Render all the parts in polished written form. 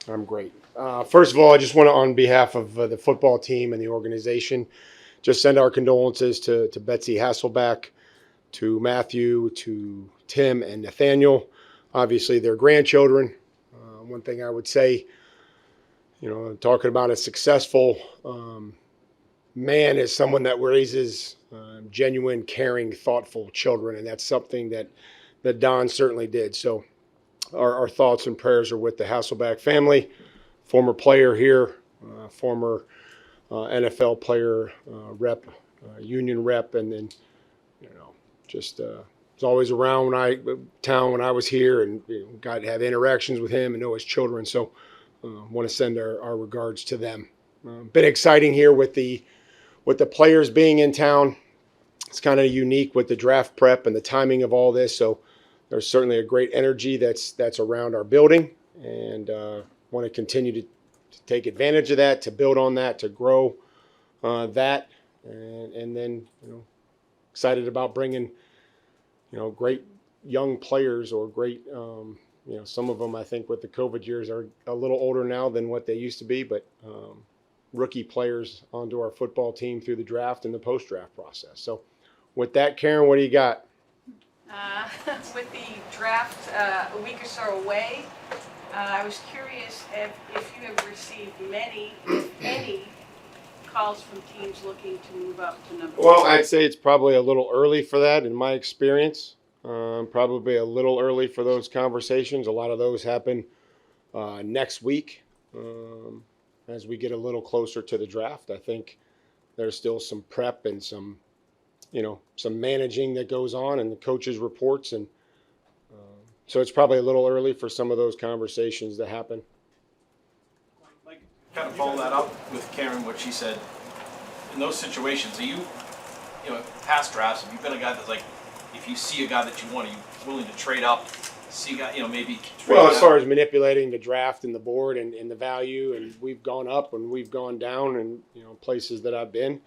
I'm great. First of all, I just want to, on behalf of the football team and the organization, just send our condolences to Betsy Hasselback, to Matthew, to Tim, and Nathaniel. Obviously, their grandchildren. One thing I would say, talking about a successful man is someone that raises genuine, caring, thoughtful children, and that's something that Don certainly did. So, our thoughts and prayers are with the Hasselback family, former player here, former NFL player, rep, union rep, and then just was always around when I was here, and got to have interactions with him and know his children. So, want to send our regards to them. Been exciting here with the players being in town. It's kind of unique with the draft prep and the timing of all this. So there's certainly a great energy that's around our building, and want to continue to take advantage of that, to build on that, to grow that, and then excited about bringing great young players, or great some of them I think with the COVID years are a little older now than what they used to be, but rookie players onto our football team through the draft and the post-draft process. So with that, Karen, what do you got? Uh, with the draft a week or so away, I was curious if you have received many, if any, calls from teams looking to move up to number Well, one. I'd say it's probably a little early for that in my experience. Probably a little early for those conversations. A lot of those happen next week, as we get a little closer to the draft. I think there's still some prep and some managing that goes on, and the coaches' reports, and so it's probably a little early for some of those conversations to happen. Like, kind of follow that up with Karen, what she said. In those situations, are you past drafts, have you been a guy that's like, if you see a guy that you want, are you willing to trade up, see a guy, maybe trade Well, as down? far as manipulating the draft and the board and the value, and we've gone up and we've gone down, and places that I've been.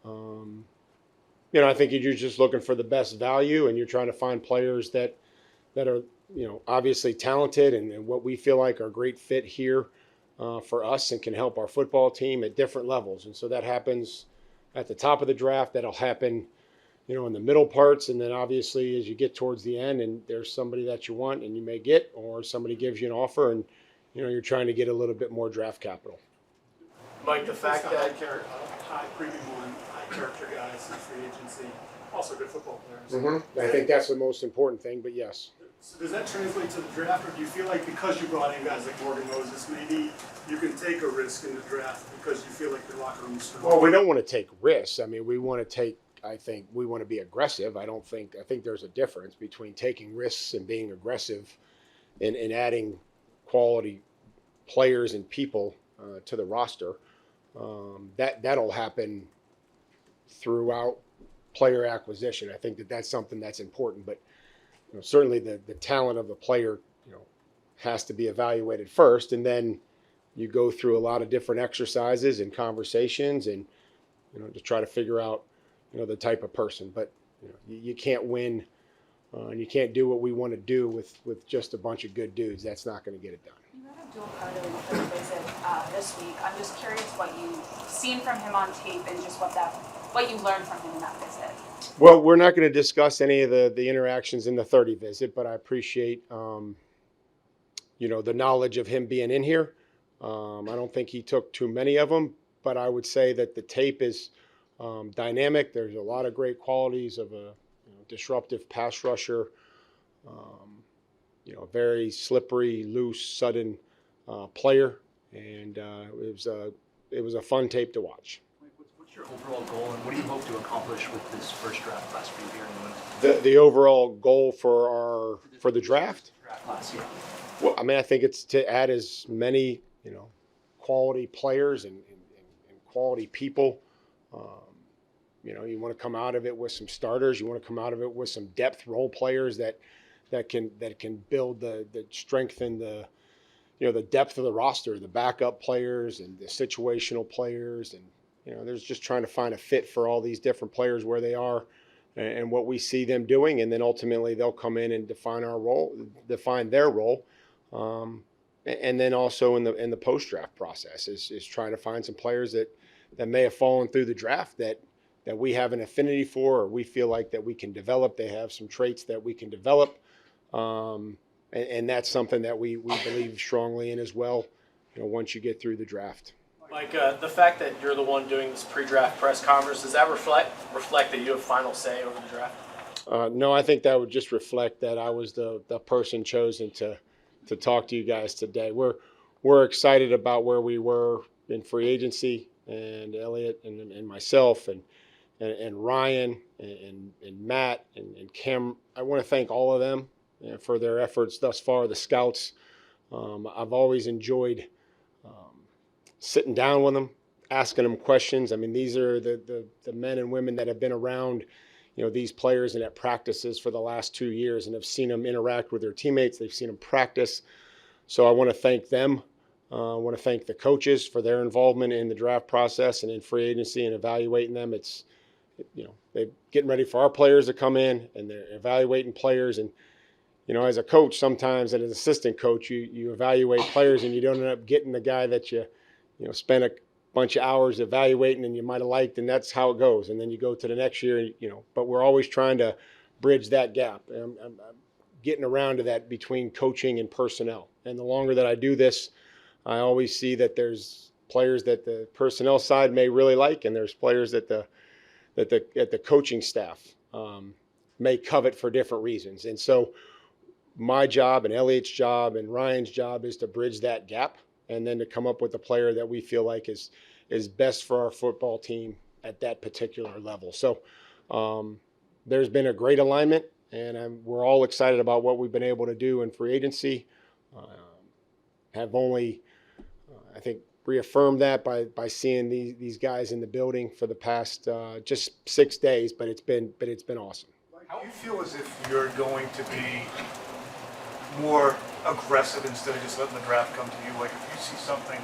I think you're just looking for the best value, and you're trying to find players that are obviously talented, and what we feel like are great fit here for us, and can help our football team at different levels. And so that happens at the top of the draft. That'll happen in the middle parts, and then obviously as you get towards the end, and there's somebody that you want and you may get, or somebody gives you an offer, and you're trying to get a little bit more draft capital. Mike, the fact that high premium one, high character guys in free agency, also good football players. Mm-hmm. I think that's the most important thing, but yes. So does that translate to the draft, or do you feel like because you brought in guys like Morgan Moses, maybe you can take a risk in the draft because you feel like your locker room is strong? Well, we don't want to take risks. I mean, I think we want to be aggressive. I think there's a difference between taking risks and being aggressive, and adding quality players and people to the roster. That'll happen throughout player acquisition. I think that's something that's important, but certainly the talent of the player has to be evaluated first, and then you go through a lot of different exercises and conversations, and to try to figure out the type of person. But you can't win, and you can't do what we want to do with just a bunch of good dudes. That's not going to get it done. You had Abdul Carter in for the visit this week. I'm just curious what you've seen from him on tape, and just what you learned from him in that visit. Well, we're not going to discuss any of the interactions in the 30 visit, but I appreciate the knowledge of him being in here. I don't think he took too many of them, but I would say that the tape is dynamic. There's a lot of great qualities of a disruptive pass rusher, very slippery, loose, sudden player, and it was a fun tape to watch. What's your overall goal, and what do you hope to accomplish with this first draft class for you here in New England? The overall goal for the draft? Draft class, yeah. Well, I mean, I think it's to add as many quality players and quality people. You want to come out of it with some starters. You want to come out of it with some depth role players that can build the strength and the depth of the roster, the backup players and the situational players, and there's just trying to find a fit for all these different players where they are and what we see them doing, and then ultimately they'll come in and define their role, and then also in the post draft process is trying to find some players that may have fallen through the draft that we have an affinity for, or we feel like that we can develop. They have some traits that we can develop, and that's something that we believe strongly in as well. Once you get through the draft. Mike, the fact that you're the one doing this pre-draft press conference, does that reflect that you have final say over the draft? No, I think that would just reflect that I was the person chosen to talk to you guys today. We're excited about where we were in free agency, and Elliot and myself and Ryan and Matt and Cam. I want to thank all of them for their efforts thus far. The scouts, I've always enjoyed sitting down with them, asking them questions. I mean, these are the men and women that have been around, these players and at practices for the last 2 years and have seen them interact with their teammates. They've seen them practice. So I want to thank them. I want to thank the coaches for their involvement in the draft process and in free agency and evaluating them. It's, they're getting ready for our players to come in, and they're evaluating players. And, as a coach, sometimes as an assistant coach, you evaluate players and you don't end up getting the guy that you spend a bunch of hours evaluating and you might have liked, and that's how it goes. And then you go to the next year, but we're always trying to bridge that gap. I'm getting around to that between coaching and personnel. And the longer that I do this, I always see that there's players that the personnel side may really like, and there's players that the coaching staff may covet for different reasons. And so my job and Elliot's job and Ryan's job is to bridge that gap, and then to come up with a player that we feel like is best for our football team at that particular level. So there's been a great alignment, and we're all excited about what we've been able to do in free agency. Have only, I think, reaffirmed that by seeing these guys in the building for the past just 6 days, but it's been awesome. How do you feel as if you're going to be more aggressive instead of just letting the draft come to you? Like, if you see something,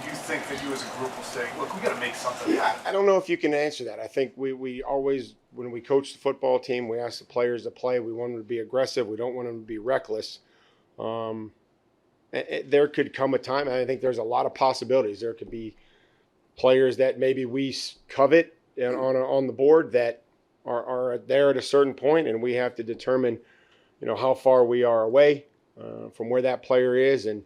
do you think that you as a group will say, look, we got to make something happen? I don't know if you can answer that. I think we always, when we coach the football team, we ask the players to play. We want them to be aggressive. We don't want them to be reckless. There could come a time, and I think there's a lot of possibilities. There could be players that maybe we covet on the board that are there at a certain point, and we have to determine, how far we are away from where that player is. And,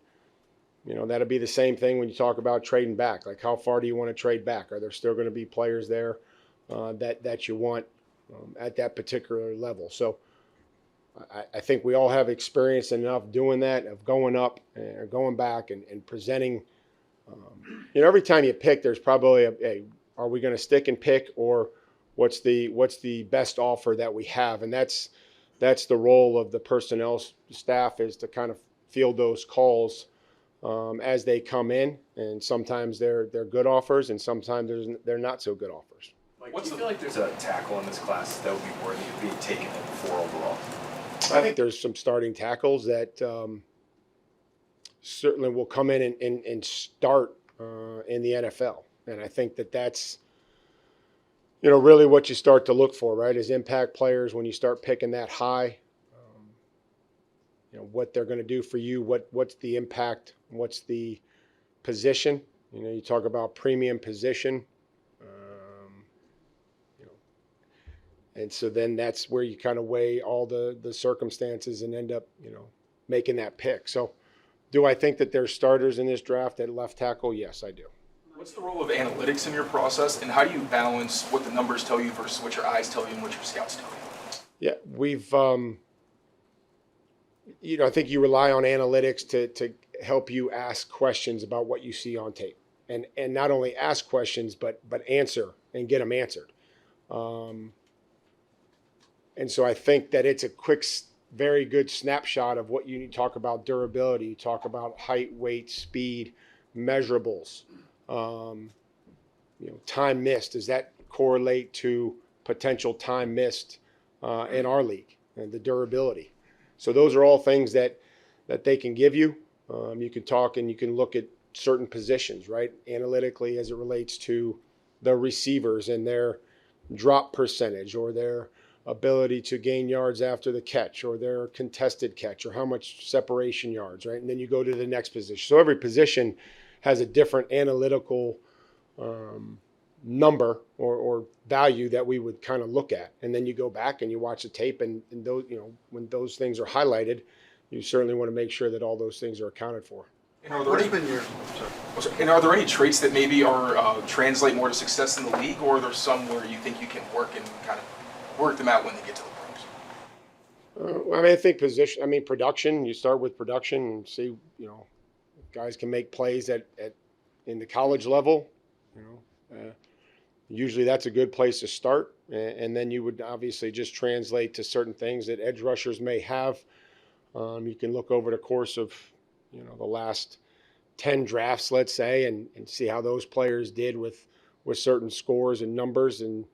that'll be the same thing when you talk about trading back. Like, how far do you want to trade back? Are there still going to be players there that you want at that particular level? So I think we all have experience enough doing that, of going up and going back and presenting. Every time you pick, there's probably are we going to stick and pick, or what's the best offer that we have? And that's the role of the personnel staff, is to kind of field those calls as they come in. And sometimes they're good offers, and sometimes they're not so good offers. Mike, do you feel like there's a tackle in this class that would be worthy of being taken at 4 overall? I think there's some starting tackles that certainly will come in and start in the NFL. And I think that's, really what you start to look for, right, is impact players when you start picking that high. What they're going to do for you, what's the impact, what's the position. You talk about premium position. And so then that's where you kind of weigh all the circumstances and end up, making that pick. So do I think that there's starters in this draft at left tackle? Yes, I do. What's the role of analytics in your process, and how do you balance what the numbers tell you versus what your eyes tell you and what your scouts tell you? Yeah, we've, I think you rely on analytics to help you ask questions about what you see on tape. And not only ask questions, but answer and get them answered. And so I think that it's a quick, very good snapshot of what you need to talk about: durability, you talk about height, weight, speed, measurables, time missed. Does that correlate to potential time missed in our league, and the durability? So those are all things that they can give you. You can talk and you can look at certain positions, right, analytically, as it relates to the receivers and their drop percentage, or their ability to gain yards after the catch, or their contested catch, or how much separation yards, right? And then you go to the next position. So every position has a different analytical number or value that we would kind of look at. And then you go back and you watch the tape, and those, when those things are highlighted, you certainly want to make sure that all those things are accounted for. And are there any traits that maybe are translate more to success in the league, or are there some where you think you can work and kind of work them out when they get to the pros? I think production. You start with production and see, guys can make plays at in the college level. Usually that's a good place to start, and then you would obviously just translate to certain things that edge rushers may have. You can look over the course of the last 10 drafts, let's say, and see how those players did with certain scores and numbers, and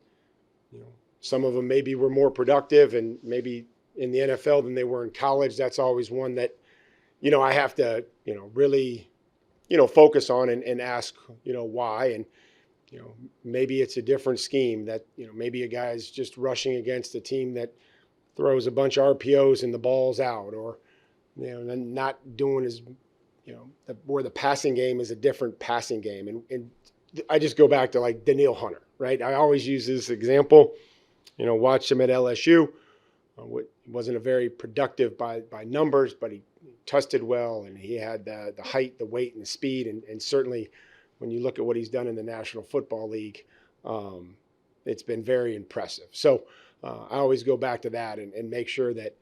some of them maybe were more productive and maybe in the NFL than they were in college. That's always one that I have to really focus on and ask why. And maybe it's a different scheme that maybe a guy's just rushing against a team that throws a bunch of RPOs and the ball's out, or not doing as where the passing game is a different passing game. And I just go back to like Daniil Hunter, right? I always use this example. Watched him at LSU. Wasn't a very productive by numbers, but he tested well, and he had the height, the weight, and the speed, and certainly when you look at what he's done in the National Football League, it's been very impressive. So I always go back to that and make sure that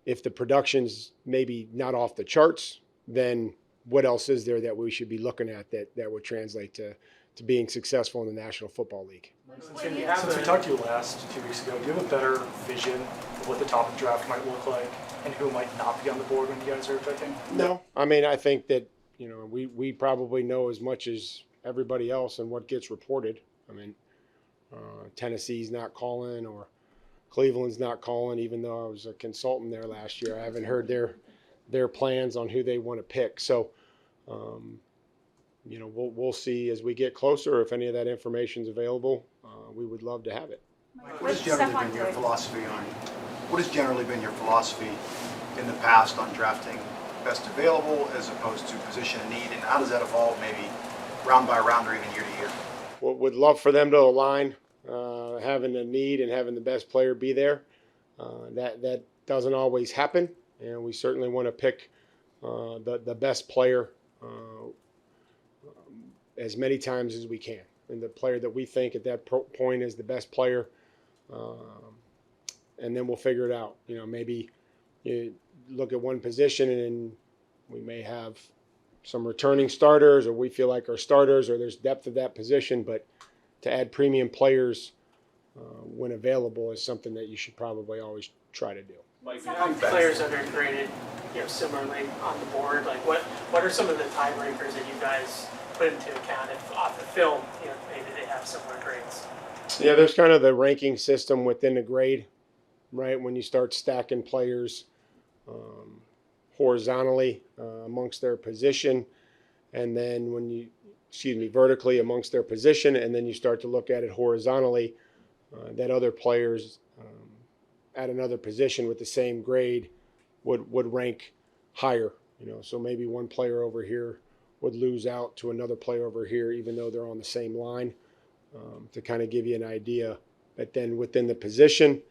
if the production's maybe not off the charts, then what else is there that we should be looking at that would translate to being successful in the National Football League? Since we talked to you last 2 weeks ago, do you have a better vision of what the top of the draft might look like and who might not be on the board when you guys are picking? No. I think that, we probably know as much as everybody else and what gets reported. Tennessee's not calling, or Cleveland's not calling, even though I was a consultant there last year. I haven't heard their plans on who they want to pick. So, we'll see as we get closer if any of that information is available. We would love to have it. What has generally been your philosophy in the past on drafting best available as opposed to position and need, and how does that evolve maybe round by round or even year to year? Well, would love for them to align, having the need and having the best player be there. That doesn't always happen, and we certainly want to pick the best player as many times as we can, and the player that we think at that point is the best player, and then we'll figure it out. Maybe you look at one position and we may have some returning starters, or we feel like our starters, or there's depth of that position, but to add premium players when available is something that you should probably always try to do. Like players that are graded, similarly on the board. Like what are some of the tiebreakers that you guys put into account if off the film, maybe they have similar grades? Yeah, there's kind of the ranking system within the grade, right? When you start stacking players horizontally amongst their position, and then vertically amongst their position, and then you start to look at it horizontally, that other players at another position with the same grade would rank higher. So maybe one player over here would lose out to another player over here, even though they're on the same line, to kind of give you an idea. But then within the position,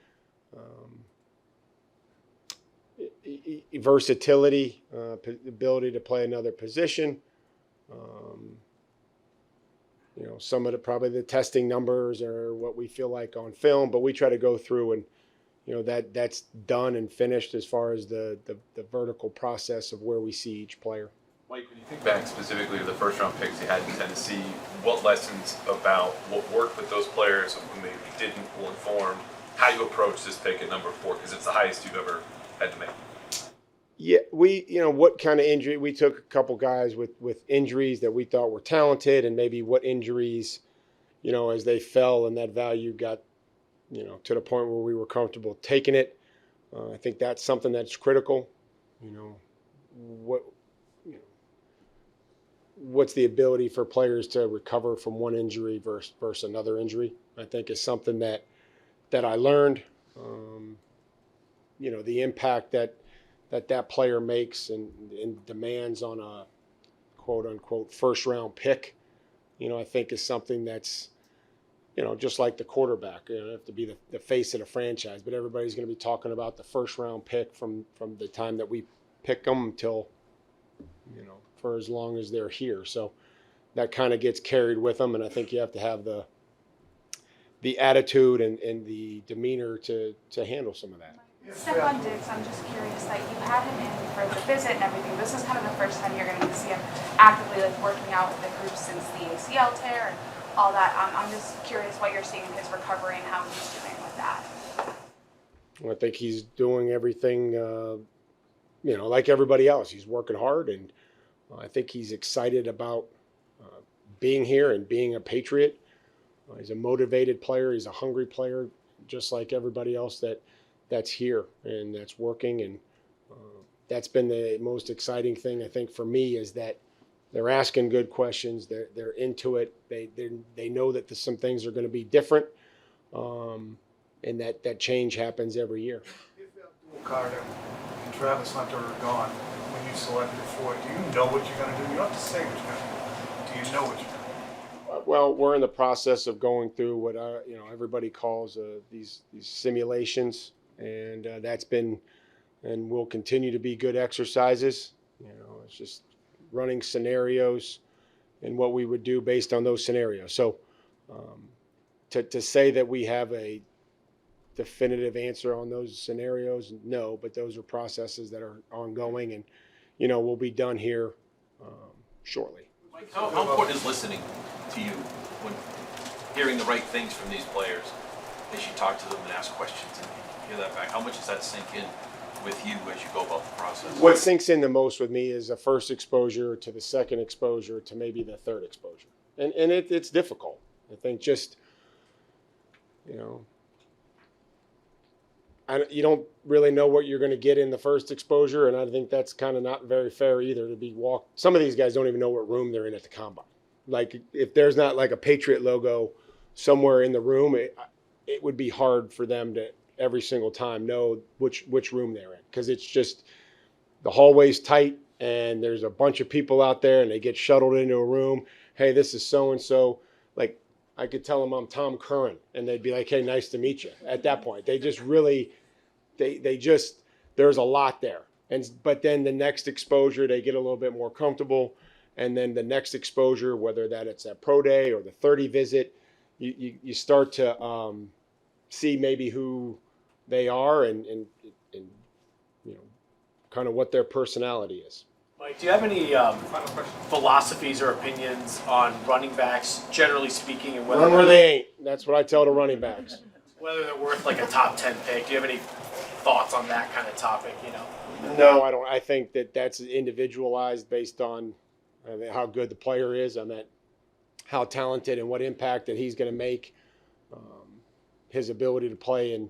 versatility, ability to play another position, some of probably the testing numbers are what we feel like on film, but we try to go through and that's done and finished as far as the vertical process of where we see each player. Mike, when you think back specifically to the first round picks you had in Tennessee, what lessons about what worked with those players and what maybe didn't will inform how you approach this pick at number 4, because it's the highest you've ever had to make? Yeah, what kind of injury? We took a couple guys with injuries that we thought were talented, and maybe what injuries, as they fell and that value got, to the point where we were comfortable taking it. I think that's something that's critical. What's the ability for players to recover from one injury versus another injury, I think is something that I learned. the impact that player makes and demands on a quote unquote first round pick, I think is something that's, just like the quarterback, you have to be the face of the franchise, but everybody's going to be talking about the first round pick from the time that we pick them until, for as long as they're here. So that kind of gets carried with them. And I think you have to have the attitude and the demeanor to handle some of that. Stephon Diggs, I'm just curious that you had him in for the visit and everything. This is kind of the first time you're going to see him actively working out with the group since the ACL tear and all that. I'm just curious what you're seeing in his recovery and how he's doing with that. I think he's doing everything, like everybody else. He's working hard, and I think he's excited about being here and being a Patriot. He's a motivated player. He's a hungry player, just like everybody else that's here and that's working. And that's been the most exciting thing, I think, for me, is that they're asking good questions. They're into it. They know that some things are going to be different, and that change happens every year. If Abdul Carter and Travis Hunter are gone when you selected for it, do you know what you're going to do? You don't have to say what you're going to do. Do you know what you're going to do? Well, we're in the process of going through what everybody calls these simulations, and that's been and will continue to be good exercises. It's just running scenarios and what we would do based on those scenarios. So to say that we have a definitive answer on those scenarios, no, but those are processes that are ongoing, and we'll be done here shortly. Mike, how important is listening to you when hearing the right things from these players as you talk to them and ask questions and hear that back? How much does that sink in with you as you go about the process? What sinks in the most with me is the first exposure to the second exposure to maybe the third exposure. And it's difficult. I think just, you don't really know what you're going to get in the first exposure, and I think that's kind of not very fair either to be walked. Some of these guys don't even know what room they're in at the combine. Like, if there's not like a Patriot logo somewhere in the room, it would be hard for them to every single time know which room they're in, because it's just the hallway's tight and there's a bunch of people out there and they get shuttled into a room. Hey, this is so-and-so. Like, I could tell them I'm Tom Curran and they'd be like, hey, nice to meet you. At that point, they just really, there's a lot there. But then the next exposure, they get a little bit more comfortable. And then the next exposure, whether that it's at pro day or the 30 visit, you start to see maybe who they are and kind of what their personality is. Mike, do you have any philosophies or opinions on running backs, generally speaking, and Run where they ain't. That's what I tell the running backs. Whether they're worth like a top 10 pick? Do you have any thoughts on that kind of topic? No, I don't. I think that's individualized based on how good the player is. I mean, how talented and what impact that he's going to make. His ability to play in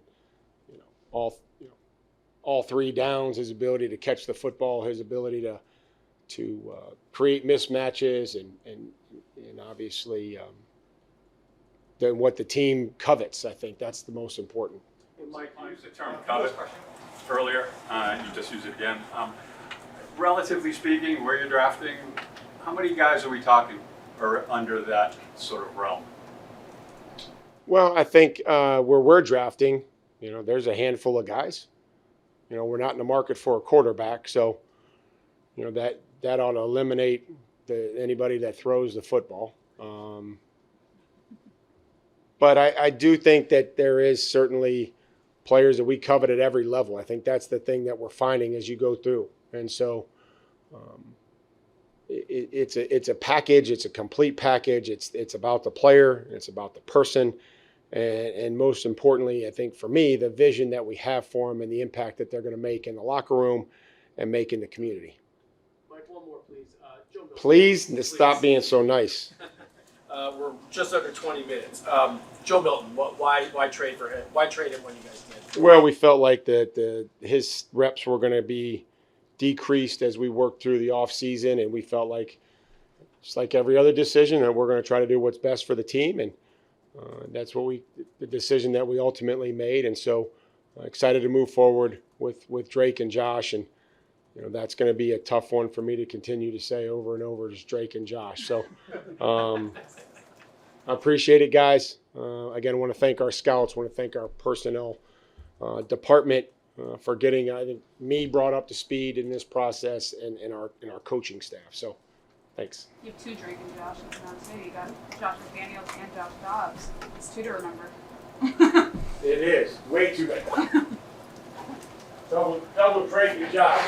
all three downs, his ability to catch the football, his ability to create mismatches, and obviously then what the team covets. I think that's the most important. Mike, you used the term covet earlier, and you just used it again. Relatively speaking, where you're drafting, how many guys are we talking are under that sort of realm? Well, I think where we're drafting, there's a handful of guys. We're not in the market for a quarterback, so that ought to eliminate anybody that throws the football. But I do think that there is certainly players that we covet at every level. I think that's the thing that we're finding as you go through, and so it's a package. It's a complete package. It's about the player. It's about the person. And most importantly, I think for me, the vision that we have for them and the impact that they're going to make in the locker room and make in the community. Mike, one more, please. Joe Milton. Please stop being so nice. We're just under 20 minutes. Joe Milton, why trade for him? Why trade him when you guys did? Well, we felt like his reps were going to be decreased as we worked through the offseason, and we felt like, just like every other decision, that we're going to try to do what's best for the team, and that's the decision that we ultimately made. And so excited to move forward with Drake and Josh, and that's going to be a tough one for me to continue to say over and over, just Drake and Josh. So I appreciate it, guys. Again, I want to thank our scouts, want to thank our personnel department for getting, I think, me brought up to speed in this process, and our coaching staff. So thanks. You have two Drake and Josh now too. You got Josh McDaniels and Josh Dobbs. It's two to remember. It is way too bad. Double Drake and Josh.